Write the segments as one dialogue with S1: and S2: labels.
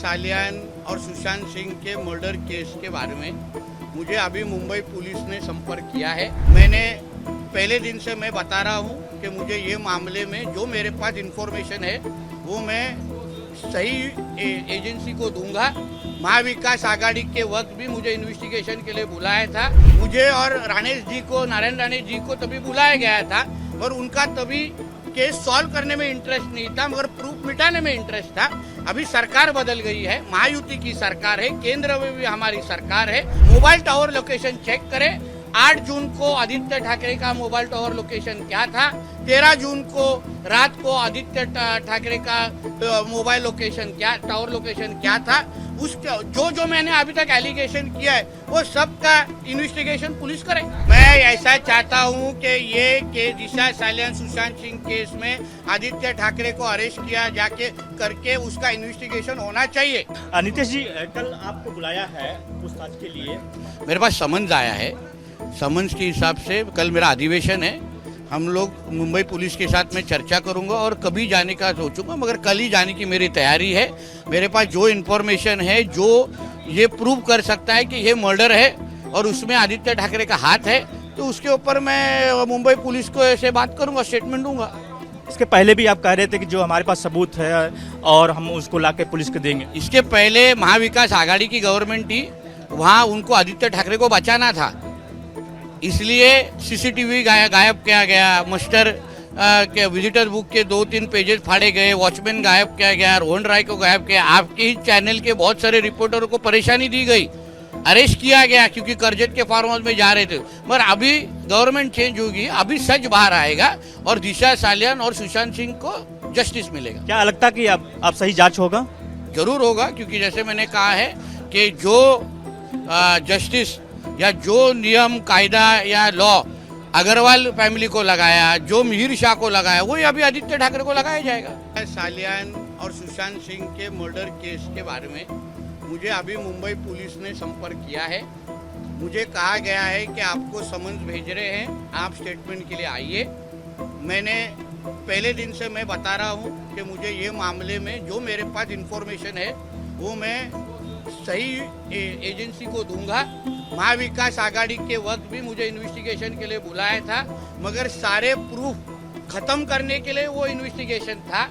S1: सालियान और सुशांत सिंह के murder case के बारे में मुझे अभी मुंबई पुलिस ने संपर्क किया है। मैंने पहले दिन से मैं बता रहा हूँ कि मुझे ये मामले में जो मेरे पास इंफॉर्मेशन है वो मैं सही एजेंसी को दूंगा। महाविकास आघाड़ी के वक्त भी मुझे इन्वेस्टिगेशन के लिए बुलाया था। मुझे और नारायण राणेश जी को तभी बुलाया गया था और उनका तभी केस सॉल्व करने में इंटरेस्ट नहीं था, मगर प्रूफ मिटाने में इंटरेस्ट था। अभी सरकार बदल गई है, महायुति की सरकार है, केंद्र में भी हमारी सरकार है। मोबाइल टावर लोकेशन चेक करें। 8 जून को आदित्य ठाकरे का मोबाइल टावर लोकेशन क्या था, 13 जून को रात को आदित्य ठाकरे का मोबाइल लोकेशन क्या, टावर लोकेशन क्या था, उसका जो मैंने अभी तक एलिगेशन किया है वो सब का इन्वेस्टिगेशन पुलिस करे। मैं ऐसा चाहता हूं कि ये केस दिशा सालियान सुशांत सिंह केस में आदित्य ठाकरे को अरेस्ट किया जाके करके उसका इन्वेस्टिगेशन होना चाहिए।
S2: नीतीश जी, कल आपको बुलाया है पूछताछ के लिए।
S1: मेरे पास समन्स आया है, समन्स के हिसाब से कल मेरा अधिवेशन है। हम लोग मुंबई पुलिस के साथ में चर्चा करूंगा और कभी जाने का सोचूंगा, मगर कल ही जाने की मेरी तैयारी है। मेरे पास जो इन्फॉर्मेशन है जो ये प्रूव कर सकता है कि ये मर्डर है और उसमें आदित्य ठाकरे का हाथ है, तो उसके ऊपर मैं मुंबई पुलिस को ऐसे बात करूंगा, स्टेटमेंट दूंगा।
S2: इसके पहले भी आप कह रहे थे कि जो हमारे पास सबूत है और हम उसको लाके पुलिस को देंगे।
S1: इसके पहले महाविकास आघाड़ी की गवर्नमेंट थी, वहाँ उनको आदित्य ठाकरे को बचाना था, इसलिए सीसीटीवी गायब किया गया, मस्टर के विजिटर बुक के 2-3 पेजेस फाड़े गए, वॉचमैन गायब किया गया, रोहन राय को गायब किया। आपके ही चैनल के बहुत सारे रिपोर्टरों को परेशानी दी गई, अरेस्ट किया गया क्योंकि करजत के फार्म हाउस में जा रहे थे। मगर अभी गवर्नमेंट चेंज होगी, अभी सच बाहर आएगा और दिशा सालियान और सुशांत सिंह को जस्टिस मिलेगा।
S2: क्या लगता कि अब सही जांच होगा?
S1: जरूर होगा, क्योंकि जैसे मैंने कहा है कि जो जस्टिस या जो नियम कायदा या लॉ अग्रवाल फैमिली को लगाया, जो मिहिर शाह को लगाया, वही अभी आदित्य ठाकरे को लगाया जाएगा। सालियान और सुशांत सिंह के मर्डर केस के बारे में मुझे अभी मुंबई पुलिस ने संपर्क किया है। मुझे कहा गया है कि आपको समन्स भेज रहे हैं, आप स्टेटमेंट के लिए आइए। मैंने पहले दिन से मैं बता रहा हूँ कि मुझे ये मामले में जो मेरे पास इंफॉर्मेशन है वो मैं सही एजेंसी को दूंगा। महाविकास आघाड़ी के वक्त भी मुझे इन्वेस्टिगेशन के लिए बुलाया था, मगर सारे प्रूफ खत्म करने के लिए वो इन्वेस्टिगेशन था।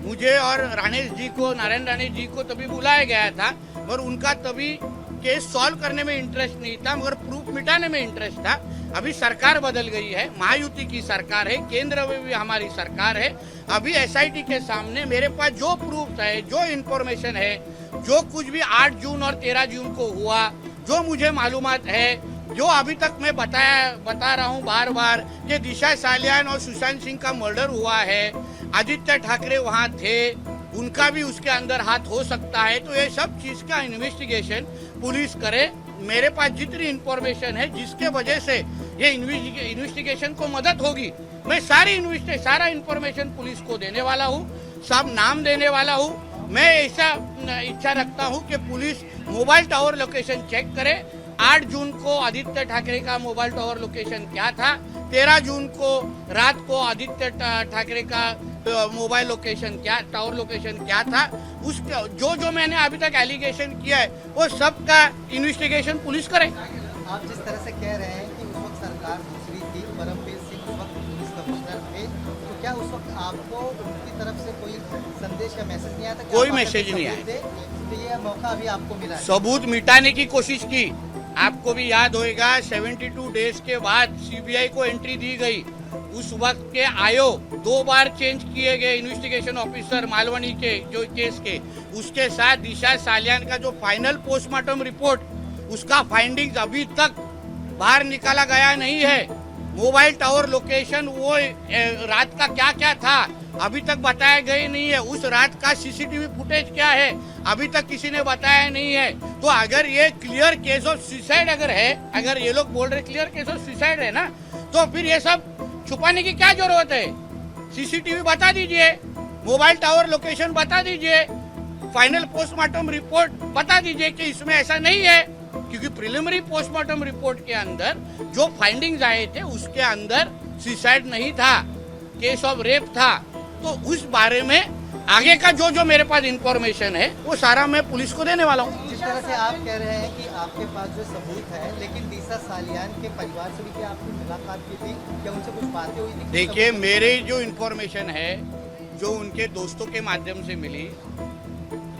S1: मुझे और नारायण राणेश जी को तभी बुलाया गया था, मगर उनका तभी केस सॉल्व करने में इंटरेस्ट नहीं था, मगर प्रूफ मिटाने में इंटरेस्ट था। अभी सरकार बदल गई है, महायुति की सरकार है, केंद्र में भी हमारी सरकार है। अभी एसआईटी के सामने मेरे पास जो प्रूफ है, जो इन्फॉर्मेशन है, जो कुछ भी 8 जून और 13 जून को हुआ, जो मुझे मालूमात है, जो अभी तक मैं बता रहा हूँ बार बार कि दिशा सालियान और सुशांत सिंह का मर्डर हुआ है, आदित्य ठाकरे वहाँ थे, उनका भी उसके अंदर हाथ हो सकता है। तो ये सब चीज का इन्वेस्टिगेशन पुलिस करे। मेरे पास जितनी इन्फॉर्मेशन है जिसके वजह से ये इन्वेस्टिगेशन को मदद होगी, मैं सारा इन्फॉर्मेशन पुलिस को देने वाला हूँ, सब नाम देने वाला हूँ। मैं ऐसा इच्छा रखता हूँ कि police mobile tower location check करे। 8 जून को आदित्य ठाकरे का मोबाइल टावर लोकेशन क्या था, 13 जून को रात को आदित्य ठाकरे का मोबाइल लोकेशन क्या, टावर लोकेशन क्या था, उसका जो मैंने अभी तक एलिगेशन किया है वो सब का इन्वेस्टिगेशन पुलिस करे।
S3: आप जिस तरह से कह रहे हैं कि उस वक्त सरकार दूसरी थी, परमवीर सिंह उस वक्त पुलिस कमिश्नर थे, तो क्या उस वक्त आपको उनकी तरफ से कोई संदेश या मैसेज नहीं आया था?
S1: कोई मैसेज नहीं आया,
S3: तो ये मौका अभी आपको मिला है।
S1: सबूत मिटाने की कोशिश की। आपको भी याद होगा 72 डेज के बाद सीबीआई को एंट्री दी गई। उस वक्त के आयोग 2 बार चेंज किए गए इन्वेस्टिगेशन ऑफिसर मालवनी के जो केस के, उसके साथ दिशा सालियान का जो फाइनल पोस्टमार्टम रिपोर्ट, उसका फाइंडिंग्स अभी तक बाहर निकाला गया नहीं है। मोबाइल टावर लोकेशन वो रात का क्या क्या था अभी तक बताया गया नहीं है। उस रात का सीसीटीवी फुटेज क्या है अभी तक किसी ने बताया नहीं है। तो अगर ये क्लियर केस ऑफ सुसाइड अगर है, अगर ये लोग बोल रहे क्लियर केस ऑफ सुसाइड है ना, तो फिर ये सब छुपाने की क्या जरूरत है? सीसीटीवी बता दीजिए, मोबाइल टावर लोकेशन बता दीजिए, फाइनल पोस्टमार्टम रिपोर्ट बता दीजिए कि इसमें ऐसा नहीं है, क्योंकि प्रिलिमिनरी पोस्टमार्टम रिपोर्ट के अंदर जो फाइंडिंग्स आए थे उसके अंदर सुसाइड नहीं था, केस ऑफ रेप था। तो उस बारे में आगे का जो जो मेरे पास इंफॉर्मेशन है वो सारा मैं पुलिस को देने वाला हूँ।
S3: जिस तरह से आप कह रहे हैं कि आपके पास जो सबूत है, लेकिन दिशा सालियान के परिवार से भी क्या आपकी मुलाकात की थी, क्या उनसे कुछ बातें हुई थी?
S1: देखिए, मेरे जो इंफॉर्मेशन है, जो उनके दोस्तों के माध्यम से मिली,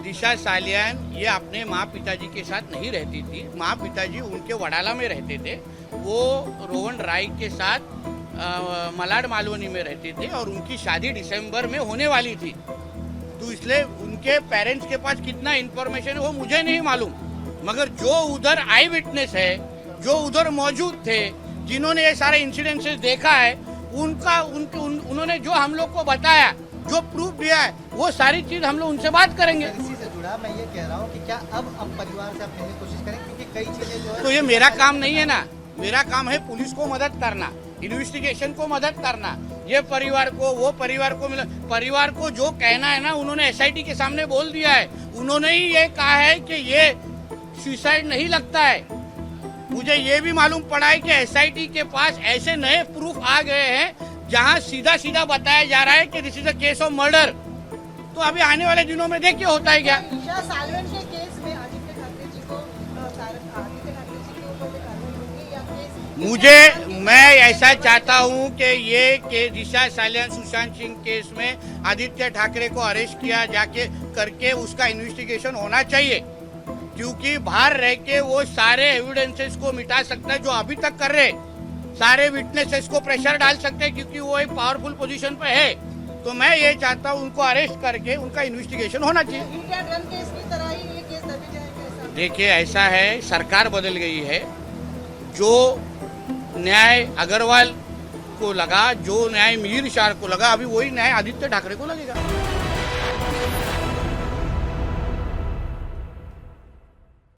S1: दिशा सालियान ये अपने माँ पिताजी के साथ नहीं रहती थी। माँ पिताजी उनके वडाला में रहते थे, वो रोहन राय के साथ मलाड मालवनी में रहते थे और उनकी शादी दिसंबर में होने वाली थी। तो इसलिए उनके पेरेंट्स के पास कितना इंफॉर्मेशन है वो मुझे नहीं मालूम, मगर जो उधर आई विटनेस है, जो उधर मौजूद थे, जिन्होंने ये सारे इंसिडेंसेस देखा है, उन्होंने जो हम लोग को बताया, जो प्रूफ दिया है, वो सारी चीज हम लोग उनसे बात करेंगे।
S3: इसी से जुड़ा मैं ये कह रहा हूँ कि क्या अब परिवार से आप मिलने की कोशिश करें, क्योंकि कई चीजें जो है
S1: तो ये मेरा काम नहीं है ना, मेरा काम है पुलिस को मदद करना, इन्वेस्टिगेशन को मदद करना। ये परिवार को, वो परिवार को मिला, परिवार को जो कहना है ना, उन्होंने एसआईटी के सामने बोल दिया है। उन्होंने ही ये कहा है कि ये सुसाइड नहीं लगता है। मुझे ये भी मालूम पड़ा है कि एसआईटी के पास ऐसे नए प्रूफ आ गए हैं जहां सीधा सीधा बताया जा रहा है कि this is a case of murder. तो अभी आने वाले दिनों में देखिए होता है क्या।
S4: ईशा सालवन के केस में आदित्य ठाकरे जी को आदित्य ठाकरे जी के ऊपर कोई कार्रवाई होगी या केस?
S1: मैं ऐसा चाहता हूं कि ये के दिशा सालियान सुशांत सिंह केस में आदित्य ठाकरे को अरेस्ट किया जाके करके उसका इन्वेस्टिगेशन होना चाहिए, क्योंकि बाहर रह के वो सारे एविडेंसेस को मिटा सकता है जो अभी तक कर रहे, सारे विटनेसेस को प्रेशर डाल सकते हैं, क्योंकि वो एक पावरफुल पोजीशन पे है। तो मैं ये चाहता हूँ उनको अरेस्ट करके उनका इन्वेस्टिगेशन होना चाहिए।
S4: इंडिया ड्रम केस की तरह ही ये केस दबी जाएगा ऐसा?
S1: देखिए, ऐसा है, सरकार बदल गई है। जो न्याय अग्रवाल को लगा, जो न्याय मिहिर शाह को लगा, अभी वही न्याय आदित्य ठाकरे को लगेगा।